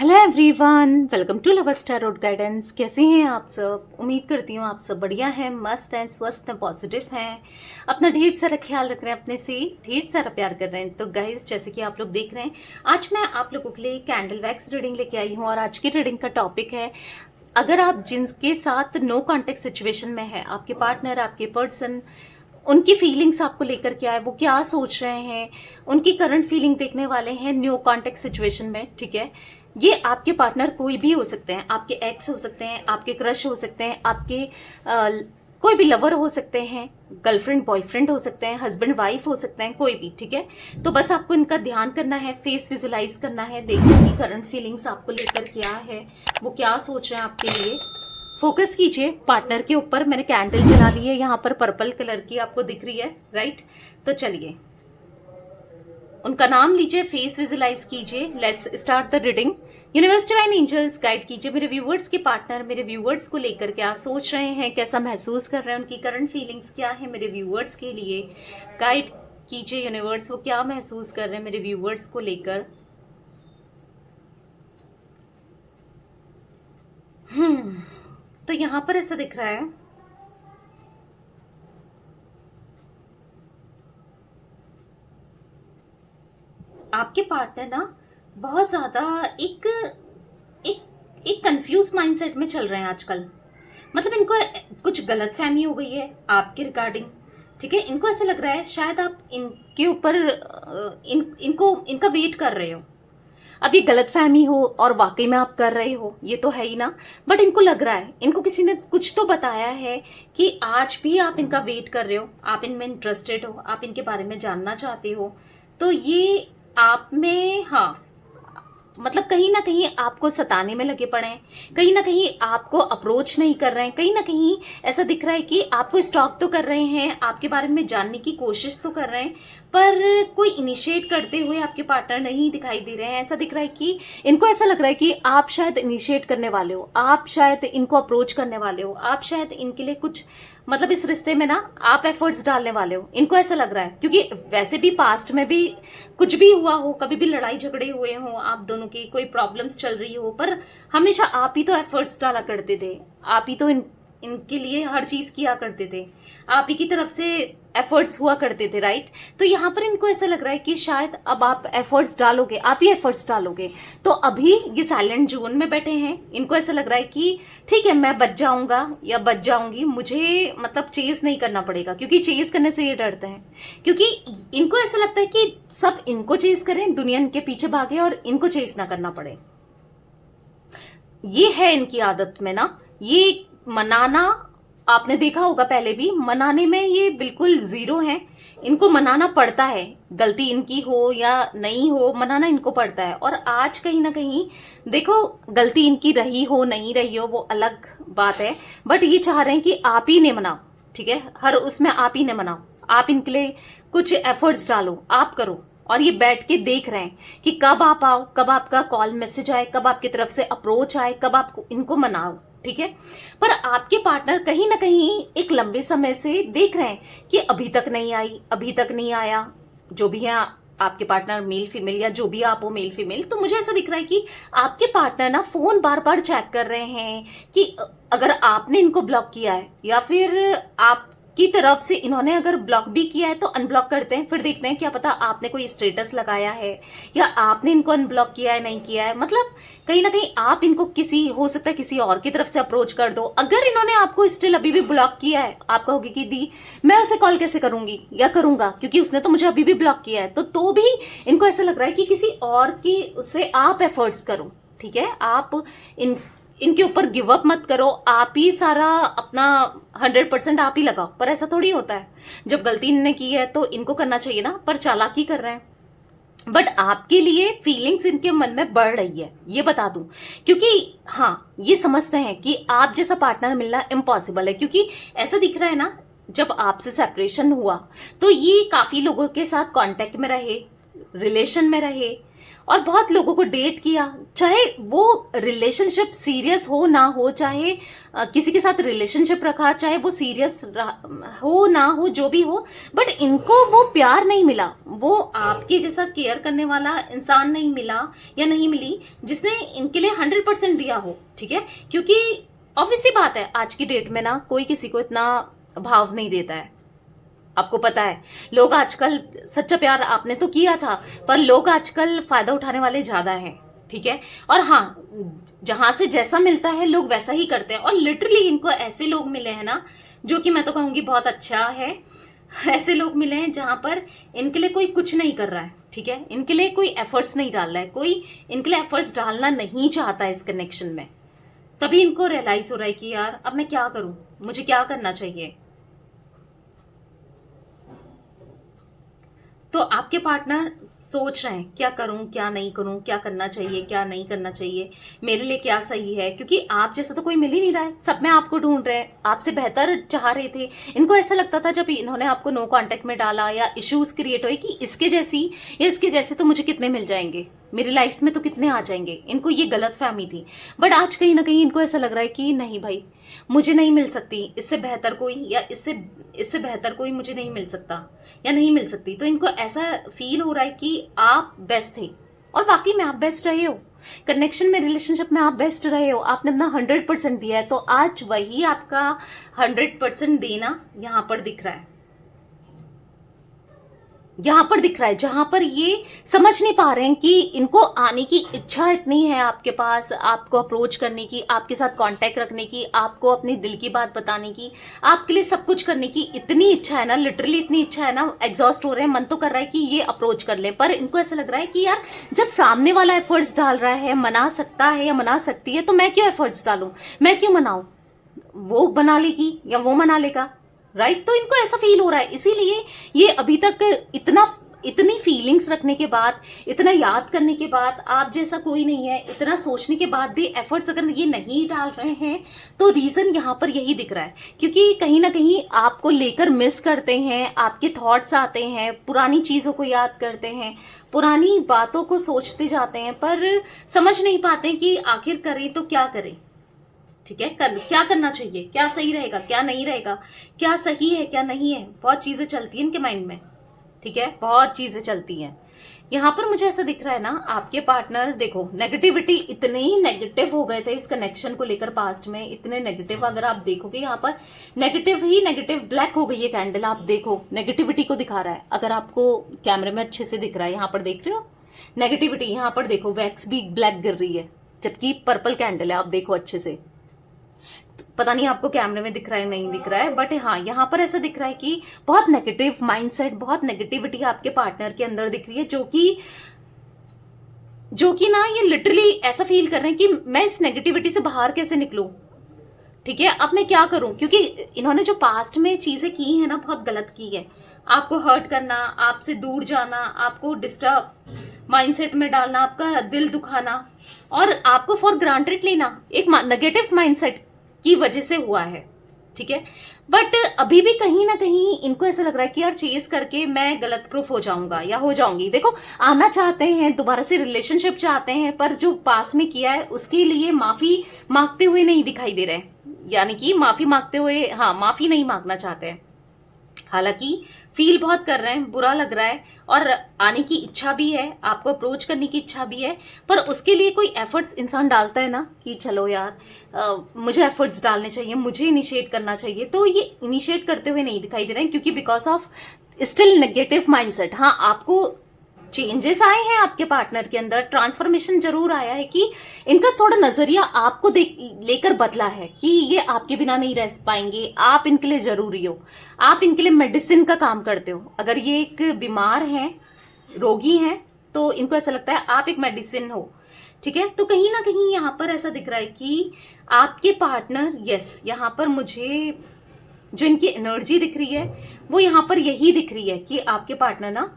Hello everyone, welcome to love star road guidance. कैसे हैं आप सब? उम्मीद करती हूँ आप सब बढ़िया हैं, मस्त हैं, स्वस्थ हैं, पॉजिटिव हैं, अपना ढेर सारा ख्याल रख रहे हैं, अपने से ढेर सारा प्यार कर रहे हैं। तो गाइस, जैसे कि आप लोग देख रहे हैं, आज मैं आप लोगों के लिए कैंडल वैक्स रीडिंग लेके आई हूँ। और आज की रीडिंग का टॉपिक है, अगर आप जिनके साथ नो कॉन्टेक्ट सिचुएशन में है, आपके पार्टनर, आपके पर्सन, उनकी फीलिंग्स आपको लेकर क्या है, वो क्या सोच रहे हैं, उनकी करंट फीलिंग देखने वाले हैं न्यू कॉन्टेक्ट सिचुएशन में। ठीक है, ये आपके पार्टनर कोई भी हो सकते हैं, आपके एक्स हो सकते हैं, आपके क्रश हो सकते हैं, आपके कोई भी लवर हो सकते हैं, गर्लफ्रेंड बॉयफ्रेंड हो सकते हैं, हस्बैंड वाइफ हो सकते हैं, कोई भी। ठीक है, तो बस आपको इनका ध्यान करना है, फेस विजुलाइज करना है, देखने की करंट फीलिंग्स आपको लेकर क्या है, वो क्या सोच रहे हैं आपके लिए। फोकस कीजिए पार्टनर के ऊपर। मैंने कैंडल जला ली है यहाँ पर, पर्पल कलर की आपको दिख रही है, राइट? तो चलिए, उनका नाम लीजिए, फेस विजुलाइज कीजिए। Let's start the reading. Universe divine angels guide कीजिए मेरे व्यूवर्स के पार्टनर, मेरे व्यूवर्स को लेकर क्या सोच रहे हैं, कैसा महसूस कर रहे हैं, उनकी करंट फीलिंग्स क्या है मेरे व्यूवर्स के लिए। गाइड कीजिए यूनिवर्स, वो क्या महसूस कर रहे हैं मेरे व्यूवर्स को लेकर। तो यहाँ पर ऐसा दिख रहा है, आपके पार्टनर ना बहुत ज्यादा एक एक एक कंफ्यूज माइंडसेट में चल रहे हैं आजकल। मतलब इनको कुछ गलत फहमी हो गई है आपके रिगार्डिंग। ठीक है, इनको ऐसे लग रहा है शायद आप इनके ऊपर इनको इनका वेट कर रहे हो। अब ये गलत फहमी हो और वाकई में आप कर रहे हो, ये तो है ही ना। बट इनको लग रहा है, इनको किसी ने कुछ तो बताया है कि आज भी आप इनका वेट कर रहे हो, आप इनमें इंटरेस्टेड हो, आप इनके बारे में जानना चाहते हो। तो ये आप में, हाँ, मतलब कहीं ना कहीं आपको सताने में लगे पड़े हैं, कहीं ना कहीं आपको अप्रोच नहीं कर रहे हैं, कहीं ना कहीं ऐसा दिख रहा है कि आपको स्टॉक तो कर रहे हैं, आपके बारे में जानने की कोशिश तो कर रहे हैं, पर कोई इनिशिएट करते हुए आपके पार्टनर नहीं दिखाई दे रहे हैं। ऐसा दिख रहा है कि इनको ऐसा लग रहा है कि आप शायद इनिशिएट करने वाले हो, आप शायद इनको अप्रोच करने वाले हो, आप शायद इनके लिए कुछ, मतलब इस रिश्ते में ना आप एफर्ट्स डालने वाले हो। इनको ऐसा लग रहा है, क्योंकि वैसे भी पास्ट में भी कुछ भी हुआ हो, कभी भी लड़ाई झगड़े हुए हो, आप दोनों की कोई प्रॉब्लम्स चल रही हो, पर हमेशा आप ही तो एफर्ट्स डाला करते थे, आप ही तो इनके लिए हर चीज किया करते थे, आप ही की तरफ से एफर्ट्स हुआ करते थे, राइट? तो यहाँ पर इनको ऐसा लग रहा है कि शायद अब आप एफर्ट्स डालोगे, आप ही एफर्ट्स डालोगे। तो अभी ये साइलेंट जोन में बैठे हैं, इनको ऐसा लग रहा है कि ठीक है, मैं बच जाऊंगा या बच जाऊंगी, मुझे मतलब चेज नहीं करना पड़ेगा, क्योंकि चेज करने से ये डरते हैं। क्योंकि इनको ऐसा लगता है कि सब इनको चेज करें, दुनिया इनके पीछे भागे और इनको चेज ना करना पड़े। ये है इनकी आदत में ना, ये मनाना, आपने देखा होगा पहले भी, मनाने में ये बिल्कुल जीरो है। इनको मनाना पड़ता है, गलती इनकी हो या नहीं हो, मनाना इनको पड़ता है। और आज कहीं ना कहीं देखो, गलती इनकी रही हो नहीं रही हो वो अलग बात है, बट ये चाह रहे हैं कि आप ही ने मनाओ। ठीक है, हर उसमें आप ही ने मनाओ, आप इनके लिए कुछ एफर्ट्स डालो, आप करो। और ये बैठ के देख रहे हैं कि कब आप आओ, कब आपका कॉल मैसेज आए, कब आपकी तरफ से अप्रोच आए, कब आपको इनको मनाओ। ठीक है, पर आपके पार्टनर कहीं ना कहीं एक लंबे समय से देख रहे हैं कि अभी तक नहीं आई, अभी तक नहीं आया। जो भी है आपके पार्टनर, मेल फीमेल या जो भी आप हो, मेल फीमेल, तो मुझे ऐसा दिख रहा है कि आपके पार्टनर ना फोन बार बार चेक कर रहे हैं कि अगर आपने इनको ब्लॉक किया है या फिर आप की तरफ से इन्होंने अगर ब्लॉक भी किया है तो अनब्लॉक करते हैं, फिर देखते हैं क्या पता आपने कोई स्टेटस लगाया है या आपने इनको अनब्लॉक किया है, नहीं किया है। मतलब कहीं ना कहीं आप इनको किसी, हो सकता है किसी और की तरफ से अप्रोच कर दो। अगर इन्होंने आपको स्टिल अभी भी ब्लॉक किया है, आप कहोगे कि दी मैं उसे कॉल कैसे करूंगी या करूंगा, क्योंकि उसने तो मुझे अभी भी ब्लॉक किया है, तो भी इनको ऐसा लग रहा है कि किसी और की उससे आप एफर्ट्स करो। ठीक है, आप इनके ऊपर गिव अप मत करो, आप ही सारा अपना 100% आप ही लगाओ। पर ऐसा थोड़ी होता है, जब गलती इन्होंने की है तो इनको करना चाहिए ना, पर चालाकी कर रहे हैं। बट आपके लिए फीलिंग्स इनके मन में बढ़ रही है, ये बता दूं, क्योंकि हाँ, ये समझते हैं कि आप जैसा पार्टनर मिलना इम्पॉसिबल है। क्योंकि ऐसा दिख रहा है ना, जब आपसे सेपरेशन हुआ तो ये काफी लोगों के साथ कांटेक्ट में रहे, रिलेशन में रहे, और बहुत लोगों को डेट किया, चाहे वो रिलेशनशिप सीरियस हो ना हो, चाहे किसी के साथ रिलेशनशिप रखा, चाहे वो सीरियस हो ना हो, जो भी हो, बट इनको वो प्यार नहीं मिला, वो आपके जैसा केयर करने वाला इंसान नहीं मिला या नहीं मिली जिसने इनके लिए 100% दिया हो। ठीक है, क्योंकि ऑब्वियस सी बात है आज की डेट में ना कोई किसी को इतना भाव नहीं देता है। आपको पता है लोग आजकल, सच्चा प्यार आपने तो किया था, पर लोग आजकल फायदा उठाने वाले ज्यादा हैं। ठीक है, और हाँ, जहां से जैसा मिलता है लोग वैसा ही करते हैं, और लिटरली इनको ऐसे लोग मिले हैं ना जो कि मैं तो कहूंगी बहुत अच्छा है। ऐसे लोग मिले हैं जहां पर इनके लिए कोई कुछ नहीं कर रहा है। ठीक है, इनके लिए कोई एफर्ट्स नहीं डाल रहा है, कोई इनके लिए एफर्ट्स डालना नहीं चाहता है इस कनेक्शन में। तभी इनको रियलाइज हो रहा है कि यार अब मैं क्या करूं, मुझे क्या करना चाहिए। तो आपके पार्टनर सोच रहे हैं क्या करूं, क्या नहीं करूं, क्या करना चाहिए, क्या नहीं करना चाहिए, मेरे लिए क्या सही है, क्योंकि आप जैसा तो कोई मिल ही नहीं रहा है, सब में आपको ढूंढ रहे हैं, आपसे बेहतर चाह रहे थे। इनको ऐसा लगता था जब इन्होंने आपको नो कांटेक्ट में डाला या इश्यूज क्रिएट हुए कि इसके जैसी या इसके जैसे तो मुझे कितने मिल जाएंगे, मेरी लाइफ में तो कितने आ जाएंगे, इनको ये गलत फहमी थी। बट आज कहीं ना कहीं इनको ऐसा लग रहा है कि नहीं भाई, मुझे नहीं मिल सकती इससे बेहतर कोई, या इससे बेहतर कोई मुझे नहीं मिल सकता या नहीं मिल सकती। तो इनको ऐसा फील हो रहा है कि आप बेस्ट थे, और वाकई में आप बेस्ट रहे हो, कनेक्शन में, रिलेशनशिप में आप बेस्ट रहे हो, आपने अपना 100% दिया है। तो आज वही आपका 100% देना यहाँ पर दिख रहा है, यहां पर दिख रहा है, जहां पर ये समझ नहीं पा रहे हैं कि इनको आने की इच्छा इतनी है आपके पास, आपको अप्रोच करने की, आपके साथ कांटेक्ट रखने की, आपको अपनी दिल की बात बताने की, आपके लिए सब कुछ करने की इतनी इच्छा है ना, लिटरली इतनी इच्छा है ना, एग्जॉस्ट हो रहे हैं, मन तो कर रहा है कि ये अप्रोच कर ले, पर इनको ऐसा लग रहा है कि यार जब सामने वाला एफर्ट्स डाल रहा है, मना सकता है या मना सकती है, तो मैं क्यों एफर्ट्स डालूं, मैं क्यों मनाऊं, वो बना लेगी या वो मना लेगा, राइट। तो इनको ऐसा फील हो रहा है, इसीलिए ये अभी तक इतनी फीलिंग्स रखने के बाद, इतना याद करने के बाद, आप जैसा कोई नहीं है, इतना सोचने के बाद भी एफर्ट्स अगर ये नहीं डाल रहे हैं, तो रीजन यहाँ पर यही दिख रहा है, क्योंकि कहीं ना कहीं आपको लेकर मिस करते हैं, आपके थॉट्स आते हैं, पुरानी चीजों को याद करते हैं, पुरानी बातों को सोचते जाते हैं, पर समझ नहीं पाते कि आखिर करें तो क्या करें। ठीक है, क्या करना चाहिए, क्या सही रहेगा, क्या नहीं रहेगा, क्या सही है, क्या नहीं है, बहुत चीजें चलती हैं इनके माइंड में। ठीक है, बहुत चीजें चलती हैं। यहाँ पर मुझे ऐसा दिख रहा है ना, आपके पार्टनर देखो नेगेटिविटी, इतने ही नेगेटिव हो गए थे इस कनेक्शन को लेकर, पास्ट में इतने नेगेटिव, अगर आप देखोगे यहाँ पर नेगेटिव ही नेगेटिव, ब्लैक हो गई है कैंडल, आप देखो नेगेटिविटी को दिखा रहा है। अगर आपको कैमरे में अच्छे से दिख रहा है, यहाँ पर देख रहे हो नेगेटिविटी, यहाँ पर देखो वैक्स भी ब्लैक गिर रही है, जबकि पर्पल कैंडल है, आप देखो अच्छे से। पता नहीं आपको कैमरे में दिख रहा है नहीं दिख रहा है, बट हाँ यहाँ पर ऐसा दिख रहा है कि बहुत नेगेटिव माइंडसेट, बहुत नेगेटिविटी आपके पार्टनर के अंदर दिख रही है, जो कि ना ये लिटरली ऐसा फील कर रहे हैं कि मैं इस नेगेटिविटी से बाहर कैसे निकलूं। ठीक है, अब मैं क्या करूं, क्योंकि इन्होंने जो पास्ट में चीजें की है ना, बहुत गलत की है, आपको हर्ट करना, आपसे दूर जाना, आपको डिस्टर्ब माइंडसेट में डालना, आपका दिल दुखाना, और आपको फॉर ग्रांटेड लेना, एक नेगेटिव माइंडसेट की वजह से हुआ है। ठीक है, बट अभी भी कहीं ना कहीं इनको ऐसा लग रहा है कि यार चेज करके मैं गलत प्रूफ हो जाऊंगा या हो जाऊंगी। देखो, आना चाहते हैं, दोबारा से रिलेशनशिप चाहते हैं, पर जो पास में किया है उसके लिए माफी मांगते हुए नहीं दिखाई दे रहे, यानी कि माफी मांगते हुए, हाँ, माफी नहीं मांगना चाहते हैं। हालांकि फील बहुत कर रहे हैं, बुरा लग रहा है, और आने की इच्छा भी है, आपको अप्रोच करने की इच्छा भी है, पर उसके लिए कोई एफर्ट्स इंसान डालता है ना कि चलो यार मुझे एफर्ट्स डालने चाहिए, मुझे इनिशिएट करना चाहिए, तो ये इनिशिएट करते हुए नहीं दिखाई दे रहे हैं, क्योंकि because of still negative mindset. हाँ, आपको चेंजेस आए हैं आपके पार्टनर के अंदर, ट्रांसफॉर्मेशन जरूर आया है कि इनका थोड़ा नजरिया आपको लेकर बदला है कि ये आपके बिना नहीं रह पाएंगे, आप इनके लिए जरूरी हो, आप इनके लिए मेडिसिन का काम करते हो। अगर ये एक बीमार हैं, रोगी हैं, तो इनको ऐसा लगता है आप एक मेडिसिन हो। ठीक है, तो कहीं ना कहीं यहाँ पर ऐसा दिख रहा है कि आपके पार्टनर, यस, यहाँ पर मुझे जो इनकी एनर्जी दिख रही है वो यहाँ पर यही दिख रही है कि आपके पार्टनर ना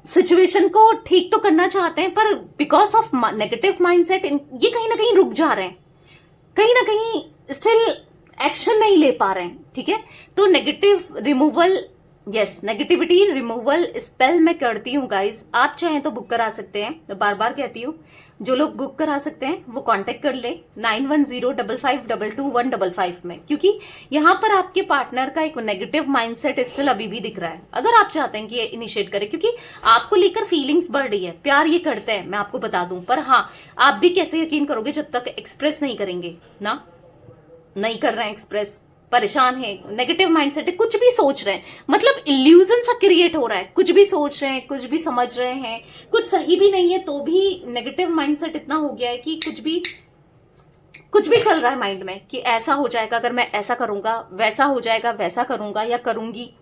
सिचुएशन को ठीक तो करना चाहते हैं, पर बिकॉज ऑफ नेगेटिव माइंडसेट ये कहीं ना कहीं रुक जा रहे हैं, कहीं ना कहीं स्टिल एक्शन नहीं ले पा रहे हैं। ठीक है, तो negative removal yes, negativity removal spell मैं करती हूँ गाइज। आप चाहें तो बुक करा सकते हैं, मैं बार बार कहती हूँ, जो लोग बुक करा सकते हैं वो कांटेक्ट कर ले 9105522155 में, क्योंकि यहाँ पर आपके पार्टनर का एक नेगेटिव माइंडसेट स्टिल अभी भी दिख रहा है। अगर आप चाहते हैं कि ये इनिशिएट करे, क्योंकि आपको लेकर फीलिंग्स बढ़ रही है, प्यार ये करते हैं, मैं आपको बता दूं, पर हाँ, आप भी कैसे यकीन करोगे जब तक एक्सप्रेस नहीं करेंगे ना। नहीं कर रहे हैं एक्सप्रेस, परेशान है, नेगेटिव माइंडसेट है, कुछ भी सोच रहे हैं, मतलब इल्यूजन सा क्रिएट हो रहा है, कुछ भी सोच रहे हैं, कुछ भी समझ रहे हैं, कुछ सही भी नहीं है तो भी नेगेटिव माइंडसेट इतना हो गया है कि कुछ भी चल रहा है माइंड में कि ऐसा हो जाएगा अगर मैं ऐसा करूंगा, वैसा हो जाएगा वैसा करूंगा या करूंगी,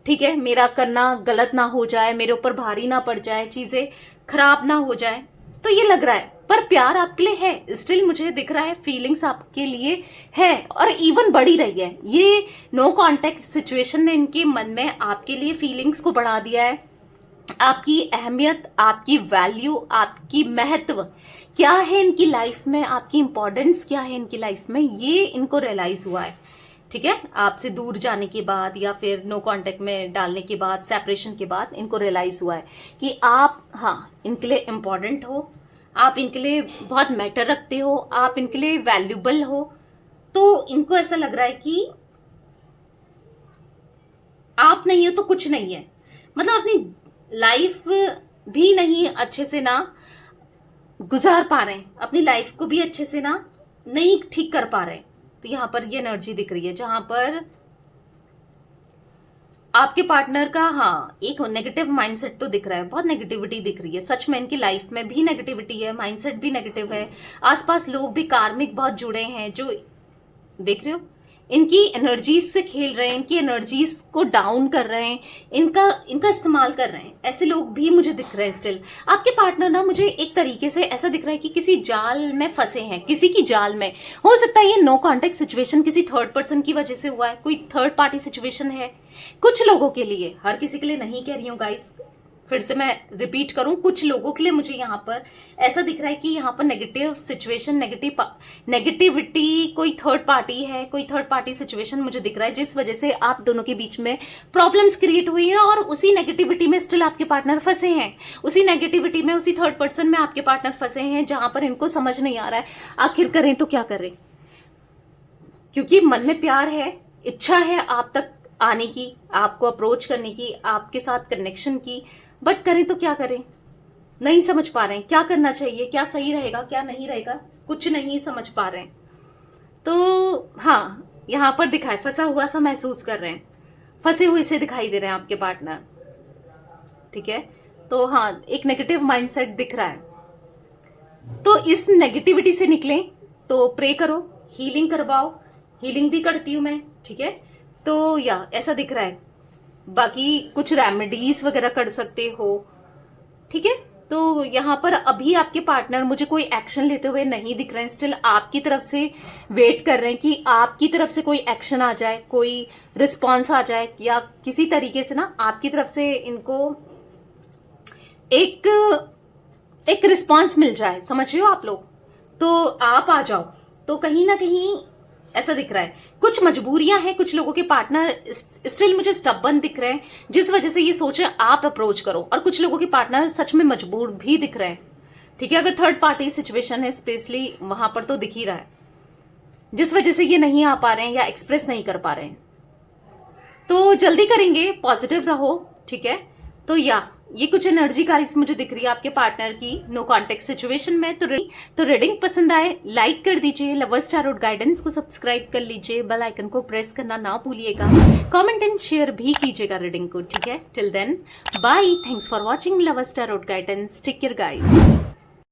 ठीक है, मेरा करना गलत ना हो जाए, मेरे ऊपर भारी ना पड़ जाए, चीजें खराब ना हो जाए। तो ये लग रहा है, पर प्यार आपके लिए है स्टिल, मुझे दिख रहा है फीलिंग्स आपके लिए है और इवन बढ़ी रही है। ये नो कांटेक्ट सिचुएशन ने इनके मन में आपके लिए फीलिंग्स को बढ़ा दिया है। आपकी अहमियत, आपकी वैल्यू, आपकी महत्व क्या है इनकी लाइफ में, आपकी इंपॉर्टेंस क्या है इनकी लाइफ में, ये इनको रियलाइज हुआ है। ठीक है, आपसे दूर जाने के बाद या फिर नो कांटेक्ट में डालने के बाद, सेपरेशन के बाद इनको रियलाइज हुआ है कि आप, हाँ, इनके लिए इम्पोर्टेंट हो, आप इनके लिए बहुत मैटर रखते हो, आप इनके लिए वैल्यूबल हो। तो इनको ऐसा लग रहा है कि आप नहीं हो तो कुछ नहीं है, मतलब अपनी लाइफ भी नहीं अच्छे से ना गुजार पा रहे हैं, अपनी लाइफ को भी अच्छे से ना नहीं ठीक कर पा रहे हैं। तो यहां पर ये एनर्जी दिख रही है जहां पर आपके पार्टनर का, हाँ, एक नेगेटिव माइंडसेट तो दिख रहा है, बहुत नेगेटिविटी दिख रही है। सच में इनकी लाइफ में भी नेगेटिविटी है, माइंडसेट भी नेगेटिव है, आसपास लोग भी कार्मिक बहुत जुड़े हैं जो, देख रहे हो, इनकी एनर्जीज से खेल रहे हैं, इनकी एनर्जीज को डाउन कर रहे हैं, इनका इस्तेमाल कर रहे हैं। ऐसे लोग भी मुझे दिख रहे हैं स्टिल। आपके पार्टनर ना मुझे एक तरीके से ऐसा दिख रहा है कि किसी जाल में फंसे हैं, किसी की जाल में। हो सकता है ये नो कांटेक्ट सिचुएशन किसी थर्ड पर्सन की वजह से हुआ है, कोई थर्ड पार्टी सिचुएशन है कुछ लोगों के लिए, हर किसी के लिए नहीं कह रही हूँ गाइस, फिर से मैं रिपीट करूं, कुछ लोगों के लिए मुझे यहाँ पर ऐसा दिख रहा है कि यहाँ पर नेगेटिव सिचुएशन, नेगेटिविटी, कोई थर्ड पार्टी है, कोई थर्ड पार्टी सिचुएशन मुझे दिख रहा है जिस वजह से आप दोनों के बीच में प्रॉब्लम्स क्रिएट हुई हैं और उसी नेगेटिविटी में स्टिल आपके पार्टनर फंसे हैं, उसी नेगेटिविटी में, उसी थर्ड पर्सन में आपके पार्टनर फंसे हैं, जहां पर इनको समझ नहीं आ रहा है आखिर करें तो क्या करें। क्योंकि मन में प्यार है, इच्छा है आप तक आने की, आपको अप्रोच करने की, आपके साथ कनेक्शन की, बट करें तो क्या करें, नहीं समझ पा रहे हैं क्या करना चाहिए, क्या सही रहेगा क्या नहीं रहेगा, कुछ नहीं समझ पा रहे हैं। तो हाँ, यहां पर दिखाए फंसा हुआ सा महसूस कर रहे हैं, फंसे हुए से दिखाई दे रहे हैं आपके पार्टनर। ठीक है, तो हाँ, एक नेगेटिव माइंडसेट दिख रहा है। तो इस नेगेटिविटी से निकलें तो प्रे करो, हीलिंग करवाओ, हीलिंग भी करती हूं मैं। ठीक है, तो या ऐसा दिख रहा है, बाकी कुछ रेमेडीज वगैरह कर सकते हो। ठीक है, तो यहाँ पर अभी आपके पार्टनर मुझे कोई एक्शन लेते हुए नहीं दिख रहे हैं, स्टिल आपकी तरफ से वेट कर रहे हैं कि आपकी तरफ से कोई एक्शन आ जाए, कोई रिस्पॉन्स आ जाए, या किसी तरीके से ना आपकी तरफ से इनको एक रिस्पॉन्स मिल जाए, समझ रहे हो आप लोग, तो आप आ जाओ। तो कहीं ना कहीं ऐसा दिख रहा है, कुछ मजबूरियां हैं, कुछ लोगों के पार्टनर स्टिल मुझे स्टबर्न दिख रहे हैं जिस वजह से ये सोच रहे हैं आप अप्रोच करो, और कुछ लोगों के पार्टनर सच में मजबूर भी दिख रहे हैं। ठीक है, अगर थर्ड पार्टी सिचुएशन है स्पेशली वहां पर तो दिख ही रहा है, जिस वजह से ये नहीं आ पा रहे हैं या एक्सप्रेस नहीं कर पा रहे हैं। तो जल्दी करेंगे, पॉजिटिव रहो। ठीक है, तो ये कुछ एनर्जी गाइस मुझे दिख रही है आपके पार्टनर की नो कांटेक्ट सिचुएशन में। तो रीडिंग पसंद आए लाइक कर दीजिए, लवर्स टैरोट गाइडेंस को सब्सक्राइब कर लीजिए, बेल आइकन को प्रेस करना ना भूलिएगा, कमेंट एंड शेयर भी कीजिएगा रीडिंग को। ठीक है, till then bye, thanks for watching lovers tarot guidance, take care guys.